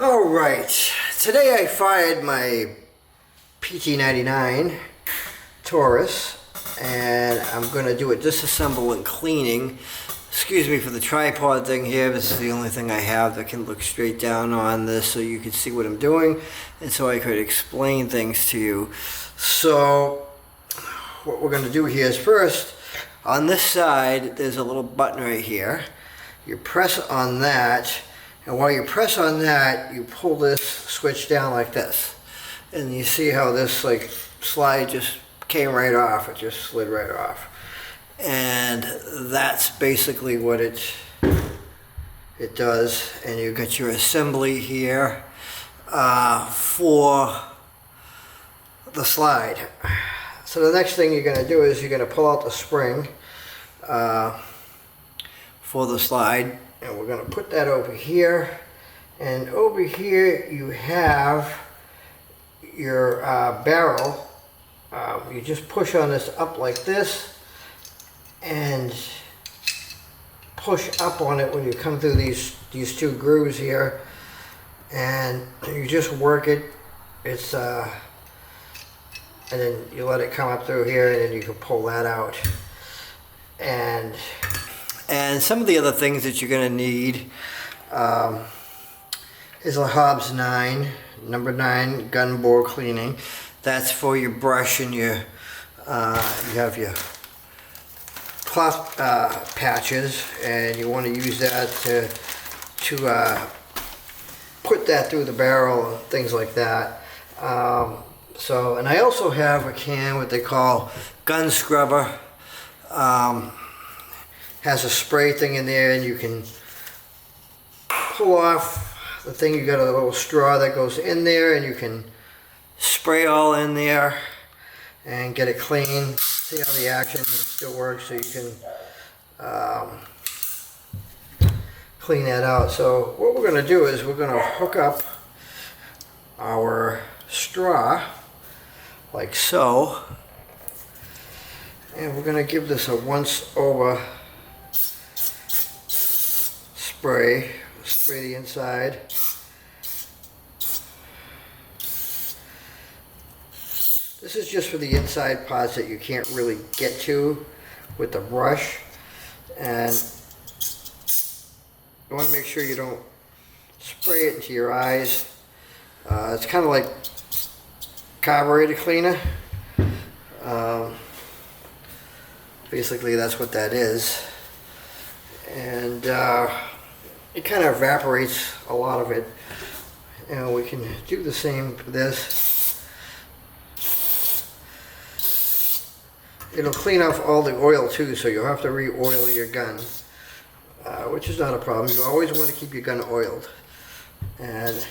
Alright, today I fired my PT99 Taurus and I'm going to do a disassemble and cleaning. Excuse me for the tripod thing here. This is the only thing I have that can look straight down on this so you can see what I'm doing and so I could explain things to you. So what we're going to do here is first, on this side there's a little button right here. You press on that, and while you press on that you pull this switch down like this, and you see how this like slide just came right off. It just slid right off, and that's basically what it does. And you got your assembly here for the slide. So the next thing you're going to do is you're going to pull out the spring for the slide, and we're going to put that over here, and over here you have your barrel. You just push on this up like this and push up on it when you come through these two grooves here, and you just work it. It's and then you let it come up through here, and then you can pull that out. And some of the other things that you're going to need is a Hobbs 9, number 9 gun bore cleaning. That's for your brush and your, you have your cloth patches, and you want to use that to put that through the barrel and things like that. And I also have a can, what they call gun scrubber. Has a spray thing in there, and you can pull off the thing. You got a little straw that goes in there, and you can spray all in there and get it clean. See how the action still works, so you can clean that out. So what we're going to do is we're going to hook up our straw like so, and we're going to give this a once over spray the inside. This is just for the inside parts that you can't really get to with the brush, and you want to make sure you don't spray it into your eyes. It's kind of like carburetor cleaner. Basically that's what that is, and it kind of evaporates a lot of it. And we can do the same for this. It'll clean off all the oil too, so you'll have to re-oil your gun, which is not a problem. You always want to keep your gun oiled. And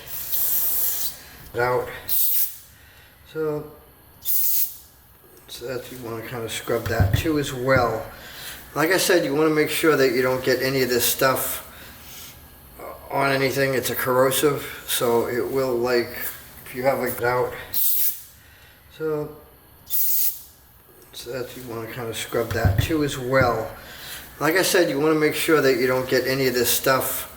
out. So that you want to kind of scrub that too as well. Like I said, you want to make sure that you don't get any of this stuff on anything. It's a corrosive, so it will, like, if you have it out. So that you want to kind of scrub that too as well. Like I said, you want to make sure that you don't get any of this stuff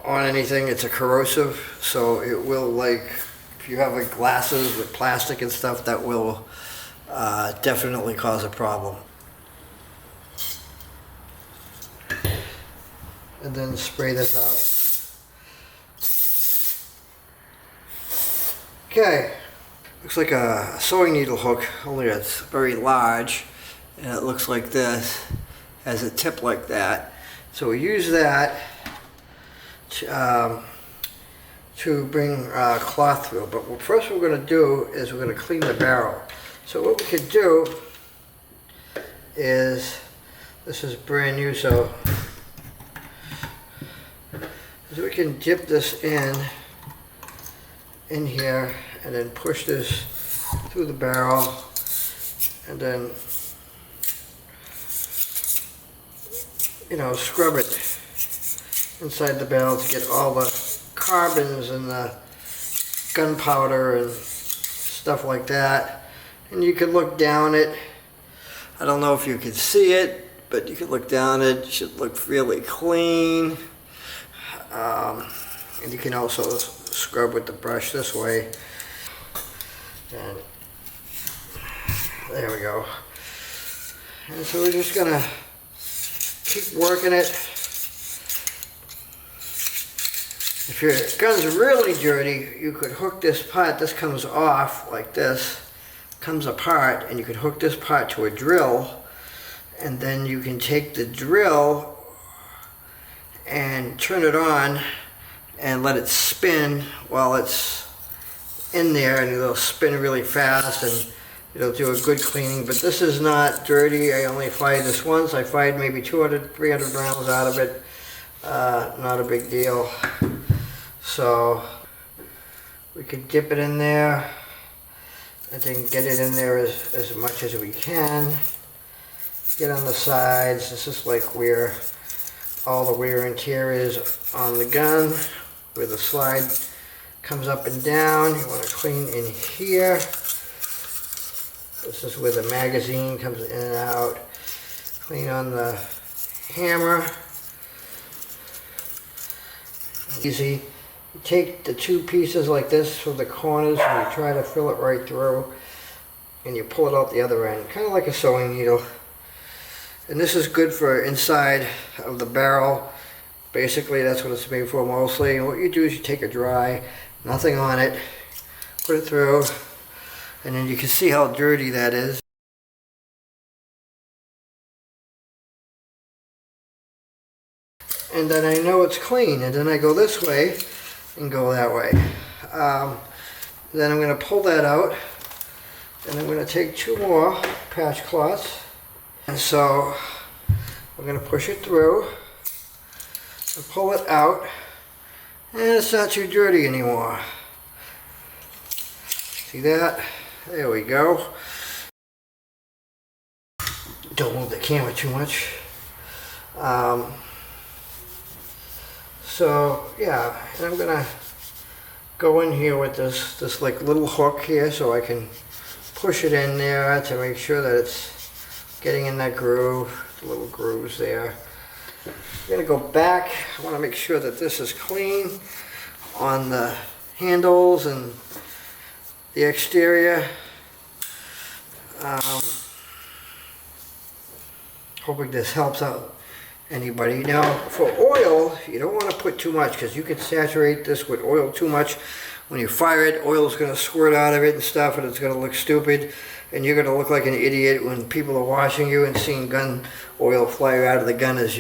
on anything. It's a corrosive, so it will, like, if you have like glasses with plastic and stuff, that will definitely cause a problem. And then spray this out. Okay, looks like a sewing needle hook, only it's very large, and it looks like this, has a tip like that. So we use that to bring cloth through. But what first we're going to do is we're going to clean the barrel. So what we could do is, this is brand new, so we can dip this in here and then push this through the barrel, and then, you know, scrub it inside the barrel to get all the carbons and the gunpowder and stuff like that. And you can look down it. I don't know if you can see it, but you can look down it. It should look really clean. And you can also scrub with the brush this way. And there we go. And so we're just gonna keep working it. If your gun's really dirty, you could hook this part. This comes off like this, comes apart, and you could hook this part to a drill, and then you can take the drill and turn it on and let it spin while it's in there, and it'll spin really fast and it'll do a good cleaning. But this is not dirty. I only fired this once. I fired maybe 200, 300 rounds out of it. Not a big deal. So we could dip it in there and then get it in there as much as we can. Get on the sides. This is like where all the wear and tear is on the gun, where the slide comes up and down. You want to clean in here. This is where the magazine comes in and out. Clean on the hammer. Easy. You take the two pieces like this from the corners and you try to fill it right through, and you pull it out the other end, kind of like a sewing needle. And this is good for inside of the barrel. Basically, that's what it's made for mostly. And what you do is you take a dry, nothing on it, put it through, and then you can see how dirty that is. And then I know it's clean, and then I go this way and go that way. Then I'm going to pull that out, and I'm going to take two more patch cloths, and so I'm going to push it through and pull it out, and it's not too dirty anymore. See that? There we go. Don't move the camera too much. So yeah, and I'm gonna go in here with this like little hook here so I can push it in there to make sure that it's getting in that groove, the little grooves there. I'm gonna go back. I want to make sure that this is clean on the handles and the exterior. Hoping this helps out anybody. Now for oil, you don't want to put too much, because you can saturate this with oil too much. When you fire it, oil is going to squirt out of it and stuff, and it's going to look stupid, and you're going to look like an idiot when people are watching you and seeing gun oil fly out of the gun as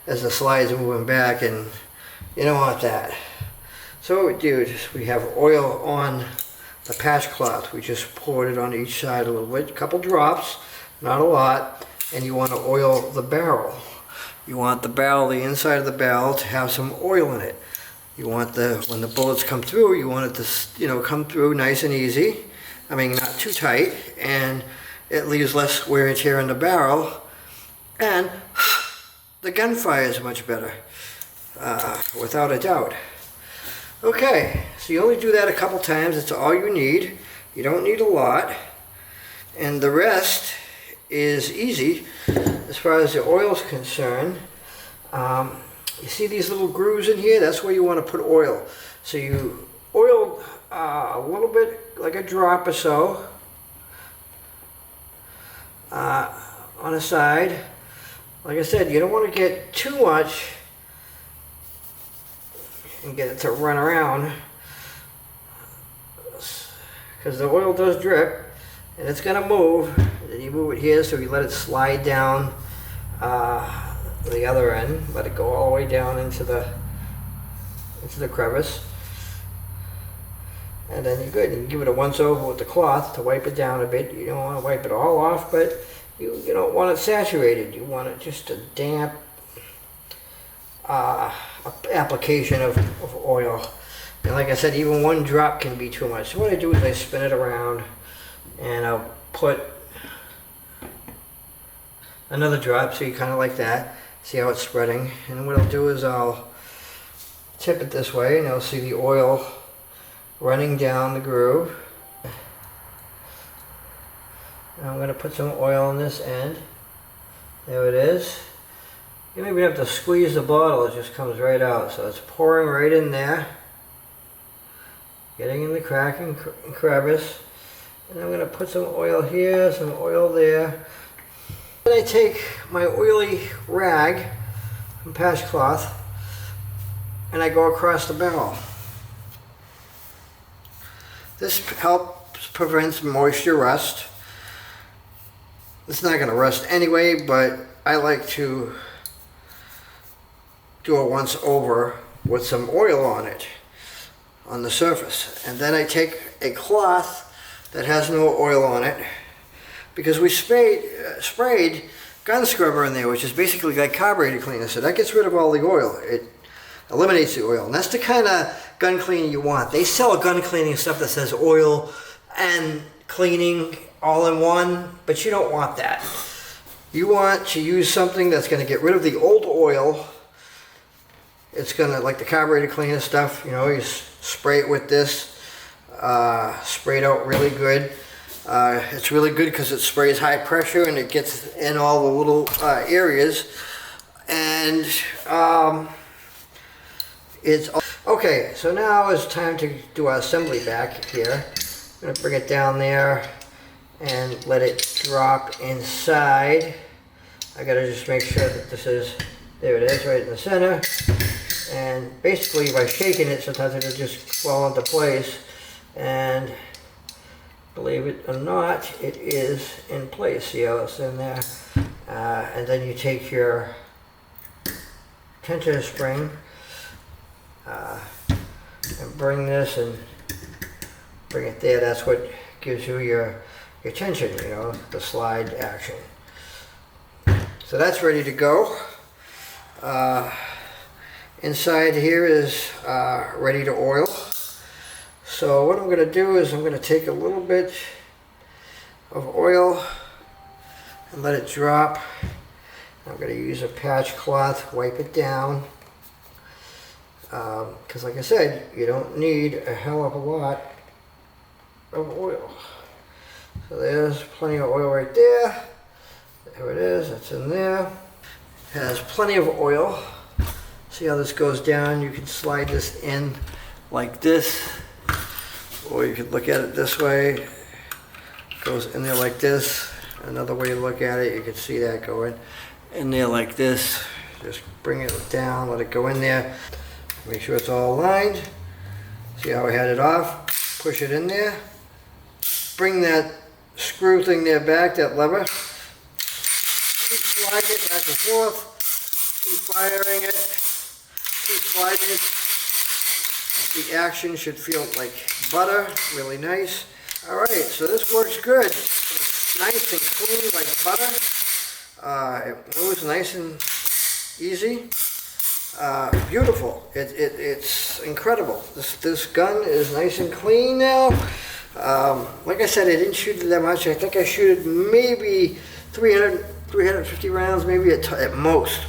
the slides are moving back, and you don't want that. So what we do is we have oil on the patch cloth. We just poured it on each side a little bit, a couple drops, not a lot, and you want to oil the barrel. You want the barrel, the inside of the barrel, to have some oil in it. You want when the bullets come through, you want it to, come through nice and easy. I mean, not too tight, and it leaves less wear and tear in the barrel, and the gunfire is much better, without a doubt. Okay, so you only do that a couple times. It's all you need. You don't need a lot, and the rest is easy. As far as the oil is concerned, you see these little grooves in here? That's where you want to put oil. So you oil a little bit, like a drop or so, on the side. Like I said, you don't want to get too much and get it to run around, because the oil does drip and it's going to move. You move it here, so you let it slide down the other end. Let it go all the way down into the crevice, and then you're good. You can give it a once over with the cloth to wipe it down a bit. You don't want to wipe it all off, but you don't want it saturated. You want it just a damp application of oil. And like I said, even one drop can be too much. So what I do is I spin it around, and I'll put another drop, so you kind of like that. See how it's spreading. And what I'll do is I'll tip it this way, and you'll see the oil running down the groove. And I'm going to put some oil on this end. There it is. You don't even have to squeeze the bottle, it just comes right out. So it's pouring right in there, getting in the crack and crevice. And I'm going to put some oil here, some oil there. Then I take my oily rag from patch cloth and I go across the barrel. This helps prevent moisture rust. It's not going to rust anyway, but I like to do it once over with some oil on it, on the surface. And then I take a cloth that has no oil on it, because we sprayed gun scrubber in there, which is basically like carburetor cleaner, so that gets rid of all the oil. It eliminates the oil, and that's the kind of gun cleaning you want. They sell gun cleaning stuff that says oil and cleaning all in one, but you don't want that. You want to use something that's going to get rid of the old oil. It's going to, like the carburetor cleaner stuff, you know, you spray it with this, spray it out really good. It's really good because it sprays high pressure and it gets in all the little areas. And it's okay. So now it's time to do our assembly back here. I'm going to bring it down there and let it drop inside. I got to just make sure that this is, there it is, right in the center. And basically by shaking it, sometimes it'll just fall into place. And believe it or not, it is in place. See how it's in there? And then you take your tension spring and bring this and bring it there. That's what gives you your tension, you know, the slide action. So that's ready to go. Inside here is ready to oil. So what I'm going to do is I'm going to take a little bit of oil and let it drop. I'm going to use a patch cloth, wipe it down. Because like I said, you don't need a hell of a lot of oil. So there's plenty of oil right there. There it is, it's in there. It has plenty of oil. See how this goes down? You can slide this in like this, or you could look at it this way. It goes in there like this. Another way to look at it, you can see that going in there like this. Just bring it down, let it go in there. Make sure it's all aligned. See how I had it off? Push it in there. Bring that screw thing there back, that lever. Keep sliding it back and forth. Keep firing it. Keep sliding it. The action should feel like butter, really nice. Alright, so this works good. It's nice and clean like butter. It moves nice and easy. Beautiful. It's incredible. This gun is nice and clean now. Like I said, I didn't shoot it that much. I think I shoot it maybe 350 rounds, maybe at most.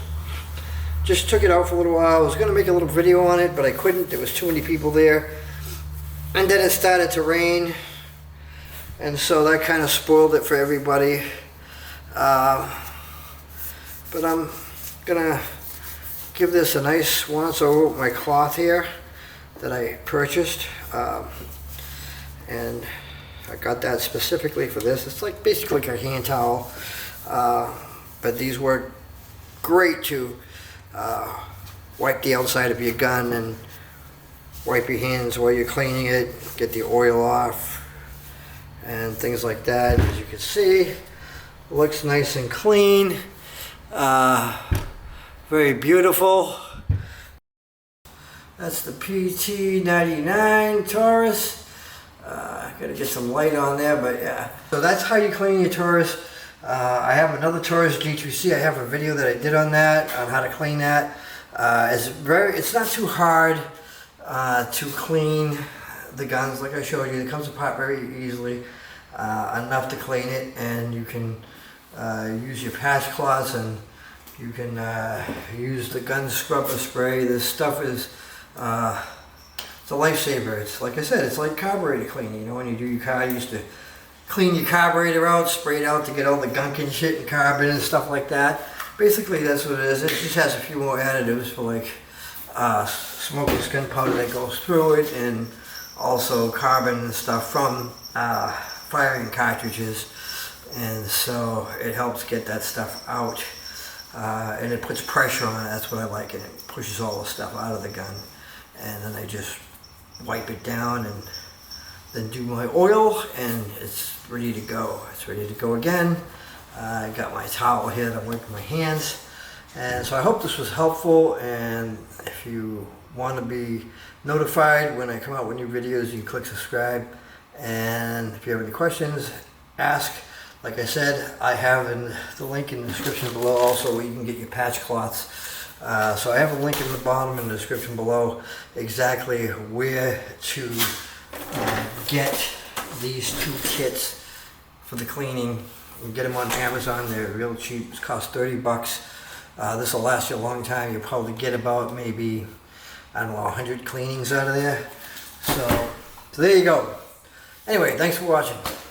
Just took it out for a little while. I was going to make a little video on it, but I couldn't. There was too many people there. And then it started to rain. And so that kind of spoiled it for everybody. But I'm going to give this a nice once over with my cloth here that I purchased. And I got that specifically for this. It's like basically like a hand towel. But these work great to wipe the outside of your gun and wipe your hands while you're cleaning it, get the oil off and things like that. As you can see, looks nice and clean, very beautiful. That's the PT99 Taurus. Gotta get some light on there, but yeah. So that's how you clean your Taurus. I have another Taurus G2C. I have a video that I did on that, on how to clean that. It's not too hard to clean the guns. Like I showed you, it comes apart very easily, enough to clean it, and you can use your patch cloths, and you can use the gun scrubber spray. This stuff is it's a lifesaver. It's like I said, it's like carburetor cleaning. You know, when you do your car, you used to clean your carburetor out, spray it out to get all the gunk and shit and carbon and stuff like that. basically that's what it is. It just has a few more additives for like smokeless gunpowder that goes through it, and also carbon and stuff from firing cartridges, and so it helps get that stuff out, and it puts pressure on it. That's what I like, and it pushes all the stuff out of the gun, and then I just wipe it down and then do my oil, and it's ready to go. It's ready to go again. I got my towel here to wipe my hands. And so I hope this was helpful, and if you want to be notified when I come out with new videos, you can click subscribe. And if you have any questions, ask. Like I said, I have the link in the description below also where you can get your patch cloths. So I have a link in the bottom in the description below exactly where to get these two kits for the cleaning. You can get them on Amazon. They're real cheap. It costs 30 bucks. This will last you a long time. You'll probably get about maybe, I don't know, 100 cleanings out of there. So there you go. Anyway, thanks for watching.